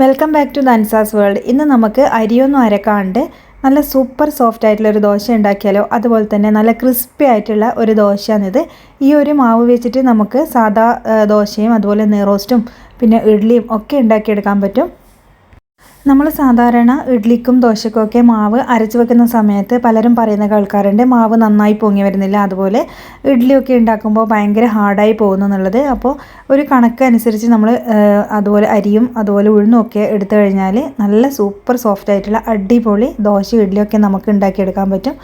Welcome back to Dhansa's world. ഇന്ന് നമുക്ക് അരിയൊന്നും അരക്കാണ്ട് നല്ല സൂപ്പർ സോഫ്റ്റ് ആയിട്ടുള്ള ഒരു ദോശ ഉണ്ടാക്കിയാലോ. അതുപോലെ തന്നെ നല്ല ക്രിസ്പി ആയിട്ടുള്ള ഒരു ദോശയാണിത്. ഈ ഒരു മാവ് വെച്ചിട്ട് നമുക്ക് സാദാ ദോശയും അതുപോലെ നെയ്റോസ്റ്റും പിന്നെ ഇഡ്ഡലിയും ഒക്കെ ഉണ്ടാക്കിയെടുക്കാൻ പറ്റും. നമ്മൾ സാധാരണ ഇഡ്ഡലിക്കും ദോശയ്ക്കും ഒക്കെ മാവ് അരച്ച് വെക്കുന്ന സമയത്ത് പലരും പറയുന്ന കേൾക്കാറുണ്ട് മാവ് നന്നായി പൊങ്ങി വരുന്നില്ല, അതുപോലെ ഇഡ്ഡലിയൊക്കെ ഉണ്ടാക്കുമ്പോൾ ഭയങ്കര ഹാർഡായി പോകുന്നു എന്നുള്ളത്. അപ്പോൾ ഒരു കണക്കനുസരിച്ച് നമ്മൾ അതുപോലെ അരിയും അതുപോലെ ഉഴുന്നും ഒക്കെ എടുത്തു കഴിഞ്ഞാൽ നല്ല സൂപ്പർ സോഫ്റ്റ് ആയിട്ടുള്ള അടിപൊളി ദോശ ഇഡ്ഡലിയൊക്കെ നമുക്ക് ഉണ്ടാക്കിയെടുക്കാൻ പറ്റും.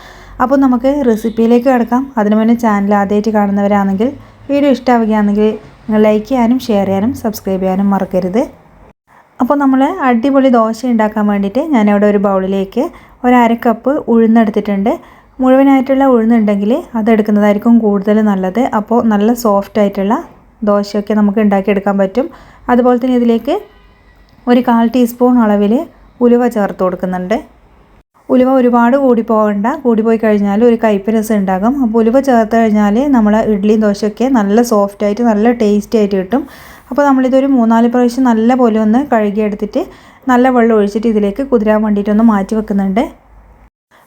അപ്പോൾ നമുക്ക് റെസിപ്പിയിലേക്ക് കിടക്കാം. അതിനു മുന്നേ ചാനൽ ആദ്യമായിട്ട് കാണുന്നവരാണെങ്കിൽ വീഡിയോ ഇഷ്ടമാവുകയാണെങ്കിൽ നിങ്ങൾ ലൈക്ക് ചെയ്യാനും ഷെയർ ചെയ്യാനും സബ്സ്ക്രൈബ് ചെയ്യാനും മറക്കരുത്. അപ്പോൾ നമ്മൾ അടിപൊളി ദോശ ഉണ്ടാക്കാൻ വേണ്ടിയിട്ട് ഞാനിവിടെ ഒരു ബൗളിലേക്ക് ഒരു അര കപ്പ് ഉഴുന്നെടുത്തിട്ടുണ്ട്. മുഴുവനായിട്ടുള്ള ഉഴുന്നുണ്ടെങ്കിൽ അതെടുക്കുന്നതായിരിക്കും കൂടുതൽ നല്ലത്. അപ്പോൾ നല്ല സോഫ്റ്റ് ആയിട്ടുള്ള ദോശയൊക്കെ നമുക്ക് ഉണ്ടാക്കിയെടുക്കാൻ പറ്റും. അതുപോലെ തന്നെ ഇതിലേക്ക് ഒരു 1/4 ടീസ്പൂൺ അളവിൽ ഉലുവ ചേർത്ത് കൊടുക്കുന്നുണ്ട്. ഉലുവ ഒരുപാട് കൂടിപ്പോകണ്ട, കൂടിപ്പോയി കഴിഞ്ഞാൽ ഒരു കയ്പ്പ് രസം ഉണ്ടാകും. അപ്പോൾ ഉലുവ ചേർത്ത് കഴിഞ്ഞാൽ നമ്മൾ ഇഡ്ഡലിയും ദോശയൊക്കെ നല്ല സോഫ്റ്റ് ആയിട്ട് നല്ല ടേസ്റ്റി ആയിട്ട് കിട്ടും. അപ്പോൾ നമ്മളിതൊരു 3-4 പ്രാവശ്യം നല്ല പോലെ ഒന്ന് കഴുകിയെടുത്തിട്ട് നല്ല വെള്ളം ഒഴിച്ചിട്ട് ഇതിലേക്ക് കുതിരാൻ വേണ്ടിയിട്ടൊന്ന് മാറ്റി വെക്കുന്നുണ്ട്.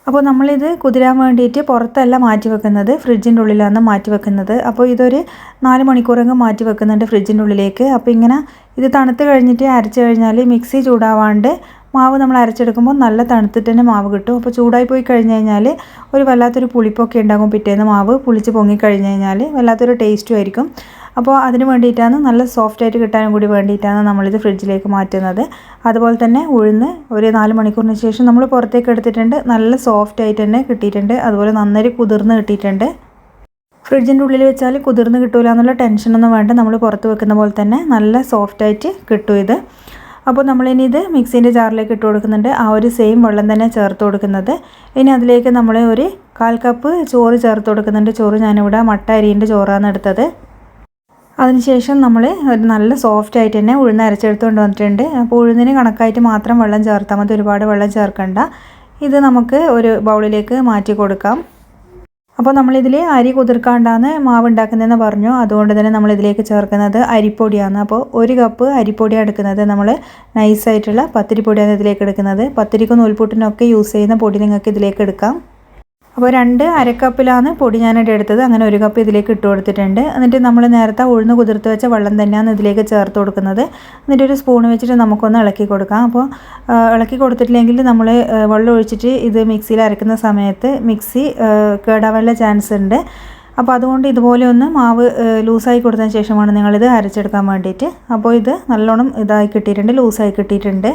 അപ്പോൾ നമ്മളിത് കുതിരാൻ വേണ്ടിയിട്ട് പുറത്തല്ല മാറ്റി വെക്കുന്നത്, ഫ്രിഡ്ജിൻ്റെ ഉള്ളിലാണ് മാറ്റി വെക്കുന്നത്. അപ്പോൾ ഇതൊരു 4 മണിക്കൂറങ്ങ് മാറ്റി വെക്കുന്നുണ്ട് ഫ്രിഡ്ജിൻ്റെ ഉള്ളിലേക്ക്. അപ്പോൾ ഇങ്ങനെ ഇത് തണുത്ത് കഴിഞ്ഞിട്ട് അരച്ച് കഴിഞ്ഞാൽ മിക്സി ചൂടാവാണ്ട് മാവ് നമ്മൾ അരച്ചെടുക്കുമ്പോൾ നല്ല തണുത്തിട്ട് തന്നെ മാവ് കിട്ടും. അപ്പോൾ ചൂടായി പോയി കഴിഞ്ഞ് കഴിഞ്ഞാൽ ഒരു വല്ലാത്തൊരു പുളിപ്പൊക്കെ ഉണ്ടാകും. പിറ്റേന്ന് മാവ് പുളിച്ച് പൊങ്ങി കഴിഞ്ഞ് കഴിഞ്ഞാൽ വല്ലാത്തൊരു ടേസ്റ്റും ആയിരിക്കും. അപ്പോൾ അതിന് വേണ്ടിയിട്ടാണ്, നല്ല സോഫ്റ്റായിട്ട് കിട്ടാനും കൂടി വേണ്ടിയിട്ടാണ് നമ്മളിത് ഫ്രിഡ്ജിലേക്ക് മാറ്റുന്നത്. അതുപോലെ തന്നെ ഉഴുന്ന് ഒരു 4 മണിക്കൂറിന് ശേഷം നമ്മൾ പുറത്തേക്ക് എടുത്തിട്ടുണ്ട്. നല്ല സോഫ്റ്റായിട്ട് തന്നെ കിട്ടിയിട്ടുണ്ട്. അതുപോലെ നന്നായി കുതിർന്ന് കിട്ടിയിട്ടുണ്ട്. ഫ്രിഡ്ജിൻ്റെ ഉള്ളിൽ വെച്ചാൽ കുതിർന്ന് കിട്ടില്ല എന്നുള്ള ടെൻഷനൊന്നും വേണ്ട, നമ്മൾ പുറത്ത് വെക്കുന്ന പോലെ തന്നെ നല്ല സോഫ്റ്റായിട്ട് കിട്ടും ഇത്. അപ്പോൾ നമ്മളിനി ഇത് മിക്സീൻ്റെ ജാറിലേക്ക് ഇട്ട് കൊടുക്കുന്നുണ്ട്. ആ ഒരു സെയിം വെള്ളം തന്നെ ചേർത്ത് കൊടുക്കുന്നത്. ഇനി അതിലേക്ക് നമ്മൾ ഒരു 1/4 കപ്പ് ചോറ് ചേർത്ത് കൊടുക്കുന്നുണ്ട്. ചോറ് ഞാനിവിടെ മട്ട അരിൻ്റെ ചോറാണ് എടുത്തത്. അതിനുശേഷം നമ്മൾ ഒരു നല്ല സോഫ്റ്റ് ആയിട്ട് തന്നെ ഉഴുന്ന് അരച്ചെടുത്തുകൊണ്ട് വന്നിട്ടുണ്ട്. അപ്പോൾ ഉഴുന്നിന് കണക്കായിട്ട് മാത്രം വെള്ളം ചേർത്താൽ മതി, ഒരുപാട് വെള്ളം ചേർക്കണ്ട. ഇത് നമുക്ക് ഒരു ബൗളിലേക്ക് മാറ്റി കൊടുക്കാം. അപ്പോൾ നമ്മളിതിൽ അരി കുതിർക്കാണ്ടാണ് മാവ് ഉണ്ടാക്കുന്നതെന്ന് പറഞ്ഞു. അതുകൊണ്ട് തന്നെ നമ്മളിതിലേക്ക് ചേർക്കുന്നത് അരിപ്പൊടിയാണ്. അപ്പോൾ 1 കപ്പ് അരിപ്പൊടിയാണ് എടുക്കുന്നത്. നമ്മൾ നൈസായിട്ടുള്ള പത്തിരിപ്പൊടിയാണ് ഇതിലേക്ക് എടുക്കുന്നത്. പത്തിരിക്കും നൂൽപുട്ടിനൊക്കെ യൂസ് ചെയ്യുന്ന പൊടി നിങ്ങൾക്ക് ഇതിലേക്ക് എടുക്കാം. അപ്പോൾ 2 അരക്കപ്പിലാണ് പൊടി ഞാനിവിടെ എടുത്തത്. അങ്ങനെ 1 കപ്പ് ഇതിലേക്ക് ഇട്ട് കൊടുത്തിട്ടുണ്ട്. എന്നിട്ട് നമ്മൾ നേരത്തെ ഉഴുന്ന് കുതിർത്ത് വെച്ച വെള്ളം തന്നെയാണ് ഇതിലേക്ക് ചേർത്ത് കൊടുക്കുന്നത്. എന്നിട്ട് ഒരു സ്പൂൺ വെച്ചിട്ട് നമുക്കൊന്ന് ഇളക്കി കൊടുക്കാം. അപ്പോൾ ഇളക്കി കൊടുത്തിട്ടില്ലെങ്കിൽ നമ്മൾ വെള്ളം ഒഴിച്ചിട്ട് ഇത് മിക്സിയിൽ അരക്കുന്ന സമയത്ത് മിക്സി കേടാവാനുള്ള ചാൻസ് ഉണ്ട്. അപ്പോൾ അതുകൊണ്ട് ഇതുപോലെ ഒന്ന് മാവ് ലൂസായി കൊടുത്തതിന് ശേഷമാണ് നിങ്ങളിത് അരച്ചെടുക്കാൻ വേണ്ടിയിട്ട്. അപ്പോൾ ഇത് നല്ലോണം ഇതായി കിട്ടിയിട്ടുണ്ട്, ലൂസായി കിട്ടിയിട്ടുണ്ട്.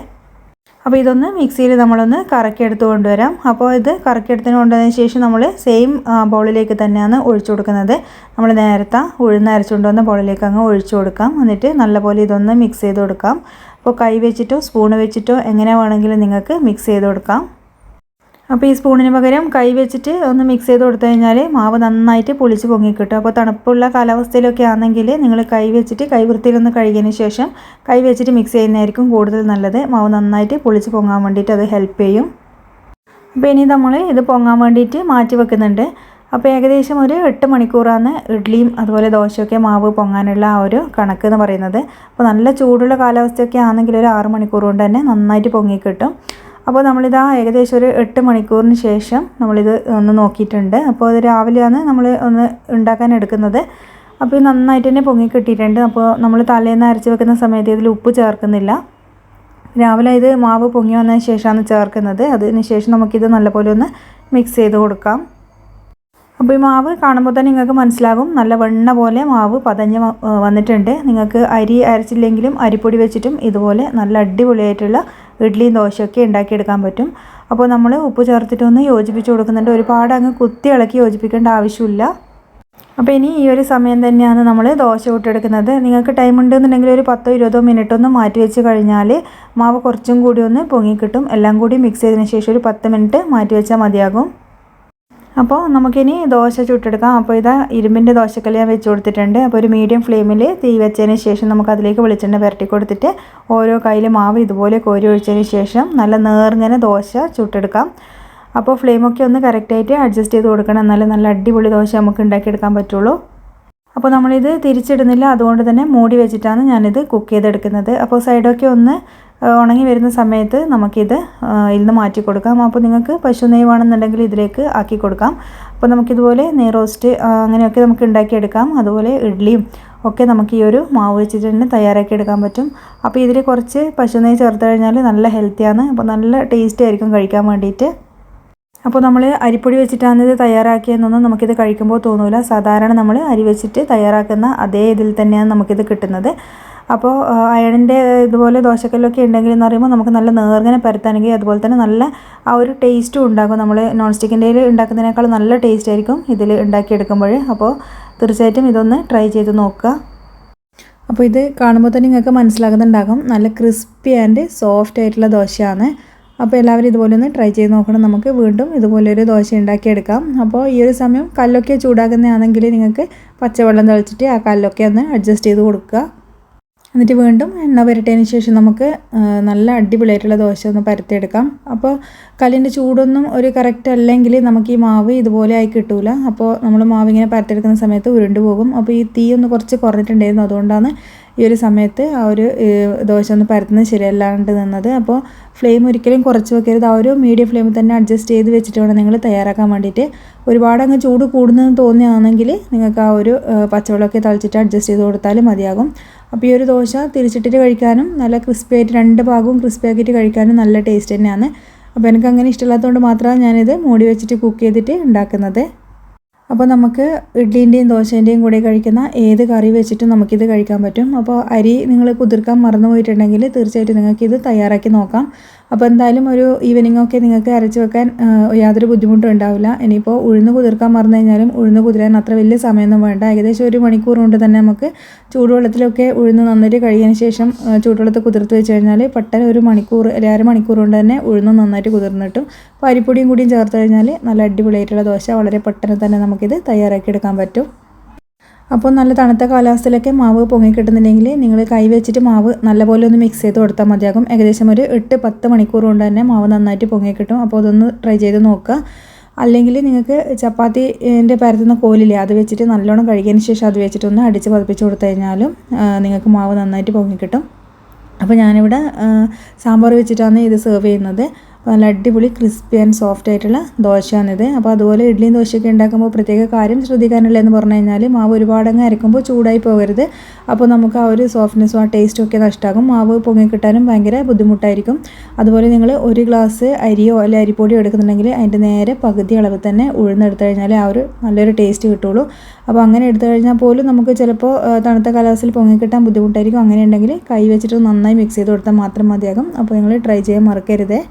അപ്പോൾ ഇതൊന്ന് മിക്സിയിൽ നമ്മളൊന്ന് കറക്കിയെടുത്ത് കൊണ്ടുവരാം. അപ്പോൾ ഇത് കറക്കിയെടുത്തിന് കൊണ്ടുവന്നതിന് ശേഷം നമ്മൾ സെയിം ബൗളിലേക്ക് തന്നെയാണ് ഒഴിച്ചു കൊടുക്കുന്നത്. നമ്മൾ നേരത്തെ ഉഴുന്ന് അരച്ചുകൊണ്ട് വന്ന ബൗളിലേക്ക് അങ്ങ് ഒഴിച്ചു കൊടുക്കാം. എന്നിട്ട് നല്ലപോലെ ഇതൊന്ന് മിക്സ് ചെയ്ത് കൊടുക്കാം. അപ്പോൾ കൈ വെച്ചിട്ടോ സ്പൂൺ വെച്ചിട്ടോ എങ്ങനെ വേണമെങ്കിലും നിങ്ങൾക്ക് മിക്സ് ചെയ്ത് കൊടുക്കാം. അപ്പോൾ ഈ സ്പൂണിന് പകരം കൈ വെച്ചിട്ട് ഒന്ന് മിക്സ് ചെയ്ത് കൊടുത്തു കഴിഞ്ഞാൽ മാവ് നന്നായിട്ട് പുളിച്ച് പൊങ്ങി കിട്ടും. അപ്പോൾ തണുപ്പുള്ള കാലാവസ്ഥയിലൊക്കെ ആണെങ്കിൽ നിങ്ങൾ കൈ വെച്ചിട്ട് കൈ വൃത്തിയിലൊന്ന് കഴുകിയതിന് ശേഷം കൈ വെച്ചിട്ട് മിക്സ് ചെയ്യുന്നതായിരിക്കും കൂടുതൽ നല്ലത്. മാവ് നന്നായിട്ട് പുളിച്ച് പൊങ്ങാൻ വേണ്ടിയിട്ട് അത് ഹെൽപ്പ് ചെയ്യും. അപ്പോൾ ഇനി നമ്മൾ ഇത് പൊങ്ങാൻ വേണ്ടിയിട്ട് മാറ്റി വെക്കുന്നുണ്ട്. അപ്പോൾ ഏകദേശം ഒരു 8 മണിക്കൂറാണ് ഇഡ്ഡലിയും അതുപോലെ ദോശയൊക്കെ മാവ് പൊങ്ങാനുള്ള ആ ഒരു കണക്ക് എന്ന് പറയുന്നത്. അപ്പോൾ നല്ല ചൂടുള്ള കാലാവസ്ഥയൊക്കെ ആണെങ്കിൽ ഒരു 6 മണിക്കൂർ കൊണ്ട് തന്നെ നന്നായിട്ട് പൊങ്ങി കിട്ടും. അപ്പോൾ നമ്മളിതാ ഏകദേശം ഒരു 8 മണിക്കൂറിന് ശേഷം നമ്മളിത് ഒന്ന് നോക്കിയിട്ടുണ്ട്. അപ്പോൾ അത് രാവിലെയാണ് നമ്മൾ ഒന്ന് ഉണ്ടാക്കാൻ എടുക്കുന്നത്. അപ്പോൾ ഇത് നന്നായിട്ട് തന്നെ പൊങ്ങി കിട്ടിയിട്ടുണ്ട്. അപ്പോൾ നമ്മൾ തലേന്ന് അരച്ച് വെക്കുന്ന സമയത്ത് ഇതിൽ ഉപ്പ് ചേർക്കുന്നില്ല. രാവിലെ ഇത് മാവ് പൊങ്ങി വന്നതിന് ശേഷമാണ് ചേർക്കുന്നത്. അതിന് ശേഷം നമുക്കിത് നല്ലപോലെ ഒന്ന് മിക്സ് ചെയ്ത് കൊടുക്കാം. അപ്പോൾ ഈ മാവ് കാണുമ്പോൾ തന്നെ നിങ്ങൾക്ക് മനസ്സിലാകും നല്ല വെണ്ണ പോലെ മാവ് പതഞ്ഞ് വന്നിട്ടുണ്ട്. നിങ്ങൾക്ക് അരി അരച്ചില്ലെങ്കിലും അരിപ്പൊടി വെച്ചിട്ടും ഇതുപോലെ നല്ല അടിപൊളിയായിട്ടുള്ള ഇഡ്ഡലിയും ദോശയൊക്കെ ഉണ്ടാക്കിയെടുക്കാൻ പറ്റും. അപ്പോൾ നമ്മൾ ഉപ്പ് ചേർത്തിട്ടൊന്ന് യോജിപ്പിച്ച് കൊടുക്കുന്നുണ്ട്. ഒരുപാട് അങ്ങ് കുത്തി ഇളക്കി യോജിപ്പിക്കേണ്ട ആവശ്യമില്ല. അപ്പോൾ ഇനി ഈ ഒരു സമയം തന്നെയാണ് നമ്മൾ ദോശ ചുട്ടെടുക്കുന്നത്. നിങ്ങൾക്ക് ടൈം ഉണ്ടെന്നുണ്ടെങ്കിൽ ഒരു 10-20 മിനിറ്റ് ഒന്ന് മാറ്റി വെച്ച് കഴിഞ്ഞാൽ മാവ് കുറച്ചും കൂടി ഒന്ന് പൊങ്ങിക്കിട്ടും. എല്ലാം കൂടി മിക്സ് ചെയ്തതിന് ശേഷം ഒരു 10 മിനിറ്റ് മാറ്റി വെച്ചാൽ മതിയാകും. അപ്പോൾ നമുക്കിനി ദോശ ചുട്ടെടുക്കാം. അപ്പോൾ ഇതാ ഇരുമ്പിൻ്റെ ദോശക്കല്ല് ഞാൻ വെച്ച് കൊടുത്തിട്ടുണ്ട്. അപ്പോൾ ഒരു മീഡിയം ഫ്ലെയിമിൽ തീ വെച്ചതിന് ശേഷം നമുക്ക് അതിലേക്ക് വെളിച്ചെണ്ണ പുരട്ടി കൊടുത്തിട്ട് ഓരോ കയ്യിൽ മാവ് ഇതുപോലെ കോരി ഒഴിച്ചതിന് ശേഷം നല്ല നേർങ്ങനെ ദോശ ചുട്ടെടുക്കാം. അപ്പോൾ ഫ്ലെയിമൊക്കെ ഒന്ന് കറക്റ്റായിട്ട് അഡ്ജസ്റ്റ് ചെയ്ത് കൊടുക്കണം, എന്നാലും നല്ല അടിപൊളി ദോശ നമുക്ക് ഉണ്ടാക്കിയെടുക്കാൻ പറ്റുള്ളൂ. അപ്പോൾ നമ്മളിത് തിരിച്ചിടുന്നില്ല, അതുകൊണ്ട് തന്നെ മൂടി വെച്ചിട്ടാണ് ഞാനിത് കുക്ക് ചെയ്തെടുക്കുന്നത്. അപ്പോൾ സൈഡൊക്കെ ഒന്ന് ഉണങ്ങി വരുന്ന സമയത്ത് നമുക്കിത് ഇതിൽ നിന്ന് മാറ്റി കൊടുക്കാം. അപ്പോൾ നിങ്ങൾക്ക് പശു നെയ്യ് വേണമെന്നുണ്ടെങ്കിൽ ഇതിലേക്ക് ആക്കി കൊടുക്കാം. അപ്പോൾ നമുക്കിതുപോലെ നെയ് റോസ്റ്റ് അങ്ങനെയൊക്കെ നമുക്ക് ഉണ്ടാക്കിയെടുക്കാം. അതുപോലെ ഇഡ്ഡലിയും ഒക്കെ നമുക്ക് ഈ ഒരു മാവ് വെച്ചിട്ട് തന്നെ തയ്യാറാക്കി എടുക്കാൻ പറ്റും. അപ്പോൾ ഇതിൽ കുറച്ച് പശു നെയ്യ് ചേർത്ത് കഴിഞ്ഞാൽ നല്ല ഹെൽത്തിയാണ്. അപ്പോൾ നല്ല ടേസ്റ്റി ആയിരിക്കും കഴിക്കാൻ വേണ്ടിയിട്ട്. അപ്പോൾ നമ്മൾ അരിപ്പൊടി വെച്ചിട്ടാണ് ഇത് തയ്യാറാക്കിയെന്നൊന്നും നമുക്കിത് കഴിക്കുമ്പോൾ തോന്നില്ല. സാധാരണ നമ്മൾ അരി വെച്ചിട്ട് തയ്യാറാക്കുന്ന അതേ ഇതിൽ തന്നെയാണ് നമുക്കിത് കിട്ടുന്നത്. അപ്പോൾ അയണിൻ്റെ ഇതുപോലെ ദോശക്കല്ലൊക്കെ ഉണ്ടെങ്കിൽ എന്ന് പറയുമ്പോൾ നമുക്ക് നല്ല നേർങ്ങനെ പരത്താണെങ്കിൽ അതുപോലെ തന്നെ നല്ല ആ ഒരു ടേസ്റ്റും ഉണ്ടാകും. നമ്മൾ നോൺ സ്റ്റിക്കിൻ്റെ ഉണ്ടാക്കുന്നതിനേക്കാൾ നല്ല ടേസ്റ്റ് ആയിരിക്കും ഇതിൽ ഉണ്ടാക്കിയെടുക്കുമ്പോൾ. അപ്പോൾ തീർച്ചയായിട്ടും ഇതൊന്ന് ട്രൈ ചെയ്ത് നോക്കുക. അപ്പോൾ ഇത് കാണുമ്പോൾ തന്നെ നിങ്ങൾക്ക് മനസ്സിലാകുന്നുണ്ടാകും നല്ല ക്രിസ്പി ആൻഡ് സോഫ്റ്റ് ആയിട്ടുള്ള ദോശയാണ്. അപ്പോൾ എല്ലാവരും ഇതുപോലെ ഒന്ന് ട്രൈ ചെയ്ത് നോക്കണം. നമുക്ക് വീണ്ടും ഇതുപോലൊരു ദോശ ഉണ്ടാക്കിയെടുക്കാം. അപ്പോൾ ഈ ഒരു സമയം കല്ലൊക്കെ ചൂടാക്കുന്നതാണെങ്കിൽ നിങ്ങൾക്ക് പച്ചവെള്ളം തളിച്ചിട്ട് ആ കല്ലൊക്കെ ഒന്ന് അഡ്ജസ്റ്റ് ചെയ്ത് കൊടുക്കുക. എന്നിട്ട് വീണ്ടും എണ്ണ പുരട്ടിയതിന് ശേഷം നമുക്ക് നല്ല അടിപൊളിയായിട്ടുള്ള ദോശ ഒന്ന് പരത്തിയെടുക്കാം. അപ്പോൾ കല്ലിൻ്റെ ചൂടൊന്നും ഒരു കറക്റ്റ് അല്ലെങ്കിൽ നമുക്ക് ഈ മാവ് ഇതുപോലെ ആയി കിട്ടൂല. അപ്പോൾ നമ്മൾ മാവ് ഇങ്ങനെ പരത്തിയെടുക്കുന്ന സമയത്ത് ഉരുണ്ട് പോകും. അപ്പോൾ ഈ തീ ഒന്ന് കുറച്ച് കുറഞ്ഞിട്ടുണ്ടായിരുന്നു, അതുകൊണ്ടാണ് ഈ ഒരു സമയത്ത് ആ ഒരു ദോശ ഒന്ന് പരത്തുന്നത് ശരിയല്ലാണ്ട് നിന്നത്. അപ്പോൾ ഫ്ലെയിം ഒരിക്കലും കുറച്ച് വെക്കരുത്. ആ ഒരു മീഡിയം ഫ്ലെയിമിൽ തന്നെ അഡ്ജസ്റ്റ് ചെയ്ത് വെച്ചിട്ട് വേണം നിങ്ങൾ തയ്യാറാക്കാൻ വേണ്ടിയിട്ട്. ഒരുപാട് അങ്ങ് ചൂട് കൂടുന്നതെന്ന് തോന്നുകയാണെങ്കിൽ നിങ്ങൾക്ക് ആ ഒരു പച്ചവെള്ളമൊക്കെ തളിച്ചിട്ട് അഡ്ജസ്റ്റ് ചെയ്ത് കൊടുത്താൽ മതിയാകും. അപ്പോൾ ഈ ഒരു ദോശ തിരിച്ചിട്ടിട്ട് കഴിക്കാനും നല്ല ക്രിസ്പി ആയിട്ട് രണ്ട് ഭാഗവും ക്രിസ്പി ആക്കിയിട്ട് കഴിക്കാനും നല്ല ടേസ്റ്റ് തന്നെയാണ്. അപ്പോൾ എനിക്ക് അങ്ങനെ ഇഷ്ടമില്ലാത്തതുകൊണ്ട് മാത്രമാണ് ഞാനിത് മൂടി വെച്ചിട്ട് കുക്ക് ചെയ്തിട്ട് ഉണ്ടാക്കുന്നത്. അപ്പോൾ നമുക്ക് ഇഡ്ഡലിൻ്റെയും ദോശേൻ്റെയും കൂടെ കഴിക്കുന്ന ഏത് കറി വെച്ചിട്ടും നമുക്കിത് കഴിക്കാൻ പറ്റും. അപ്പോൾ അരി നിങ്ങൾ കുതിർക്കാൻ മറന്നു പോയിട്ടുണ്ടെങ്കിൽ തീർച്ചയായിട്ടും നിങ്ങൾക്കിത് തയ്യാറാക്കി നോക്കാം. അപ്പോൾ എന്തായാലും ഒരു ഈവനിങ്ങൊക്കെ നിങ്ങൾക്ക് അരച്ച് വെക്കാൻ യാതൊരു ബുദ്ധിമുട്ടും ഉണ്ടാവില്ല. ഇനിയിപ്പോൾ ഉഴുന്ന് കുതിർക്കാൻ മറന്നു കഴിഞ്ഞാലും ഉഴുന്ന് കുതിരാൻ അത്ര വലിയ സമയമൊന്നും വേണ്ട. ഏകദേശം ഒരു മണിക്കൂർ കൊണ്ട് തന്നെ നമുക്ക് ചൂടുവെള്ളത്തിലൊക്കെ ഉഴുന്ന് നന്നായിട്ട് കഴുകിയതിന് ശേഷം ചൂടുവെള്ളത്തിൽ കുതിർത്ത് വെച്ച് കഴിഞ്ഞാൽ പെട്ടെന്ന് ഒരു മണിക്കൂർ അല്ലെങ്കിൽ അരമണിക്കൂർ കൊണ്ട് തന്നെ ഉഴുന്ന് നന്നായിട്ട് കുതിർന്നിട്ടും അപ്പോൾ അരിപ്പൊടിയും കൂടിയും ചേർത്ത് കഴിഞ്ഞാൽ നല്ല അടിപൊളിയായിട്ടുള്ള ദോശ വളരെ പെട്ടെന്ന് തന്നെ നമുക്കിത് തയ്യാറാക്കിയെടുക്കാൻ പറ്റും. അപ്പോൾ നല്ല തണുത്ത കാലാവസ്ഥയിലൊക്കെ മാവ് പൊങ്ങിക്കിട്ടുന്നുണ്ടെങ്കിൽ നിങ്ങൾ കൈ വെച്ചിട്ട് മാവ് നല്ലപോലെ ഒന്ന് മിക്സ് ചെയ്ത് കൊടുത്താൽ മതിയാകും. ഏകദേശം ഒരു 8-10 മണിക്കൂർ കൊണ്ട് തന്നെ മാവ് നന്നായിട്ട് പൊങ്ങിക്കിട്ടും. അപ്പോൾ അതൊന്ന് ട്രൈ ചെയ്ത് നോക്കുക. അല്ലെങ്കിൽ നിങ്ങൾക്ക് ചപ്പാത്തിൻ്റെ പരത്തുന്ന കോലില്ലേ, അത് വെച്ചിട്ട് നല്ലോണം കഴുകിയതിന് ശേഷം അത് വെച്ചിട്ടൊന്ന് അടിച്ച് പതിപ്പിച്ച് കൊടുത്തു കഴിഞ്ഞാലും നിങ്ങൾക്ക് മാവ് നന്നായിട്ട് പൊങ്ങിക്കിട്ടും. അപ്പോൾ ഞാനിവിടെ സാമ്പാർ വെച്ചിട്ടാണ് ഇത് സെർവ് ചെയ്യുന്നത്. നല്ല അടിപൊളി ക്രിസ്പി ആൻഡ് സോഫ്റ്റ് ആയിട്ടുള്ള ദോശയാണിത്. അപ്പോൾ അതുപോലെ ഇഡ്ഡലിയും ദോശയൊക്കെ ഉണ്ടാക്കുമ്പോൾ പ്രത്യേക കാര്യം ശ്രദ്ധിക്കാനുള്ളതെന്ന് പറഞ്ഞു കഴിഞ്ഞാൽ മാവ് ഒരുപാടങ്ങ് അരക്കുമ്പോൾ ചൂടായി പോകരുത്. അപ്പോൾ നമുക്ക് ആ ഒരു സോഫ്റ്റ്നെസ്സും ആ ടേസ്റ്റും ഒക്കെ നഷ്ടമാകും. മാവ് പൊങ്ങിക്കിട്ടാനും ഭയങ്കര ബുദ്ധിമുട്ടായിരിക്കും. അതുപോലെ നിങ്ങൾ ഒരു ഗ്ലാസ് അരിയോ അല്ലെങ്കിൽ അരിപ്പൊടിയോ എടുക്കുന്നുണ്ടെങ്കിൽ അതിൻ്റെ നേരെ പകുതി അളവ് തന്നെ ഉഴുന്നെടുത്തു കഴിഞ്ഞാൽ ആ ഒരു നല്ലൊരു ടേസ്റ്റ് കിട്ടുള്ളൂ. അപ്പോൾ അങ്ങനെ എടുത്തു കഴിഞ്ഞാൽ പോലും നമുക്ക് ചിലപ്പോൾ തണുത്ത കാലാവസ്ഥയിൽ പൊങ്ങിക്കിട്ടാൻ ബുദ്ധിമുട്ടായിരിക്കും. അങ്ങനെ ഉണ്ടെങ്കിൽ കൈ വെച്ചിട്ട് നന്നായി മിക്സ് ചെയ്ത് കൊടുത്താൽ മാത്രം മതിയാകും. അപ്പോൾ നിങ്ങൾ ട്രൈ ചെയ്യാൻ മറക്കരുതേ.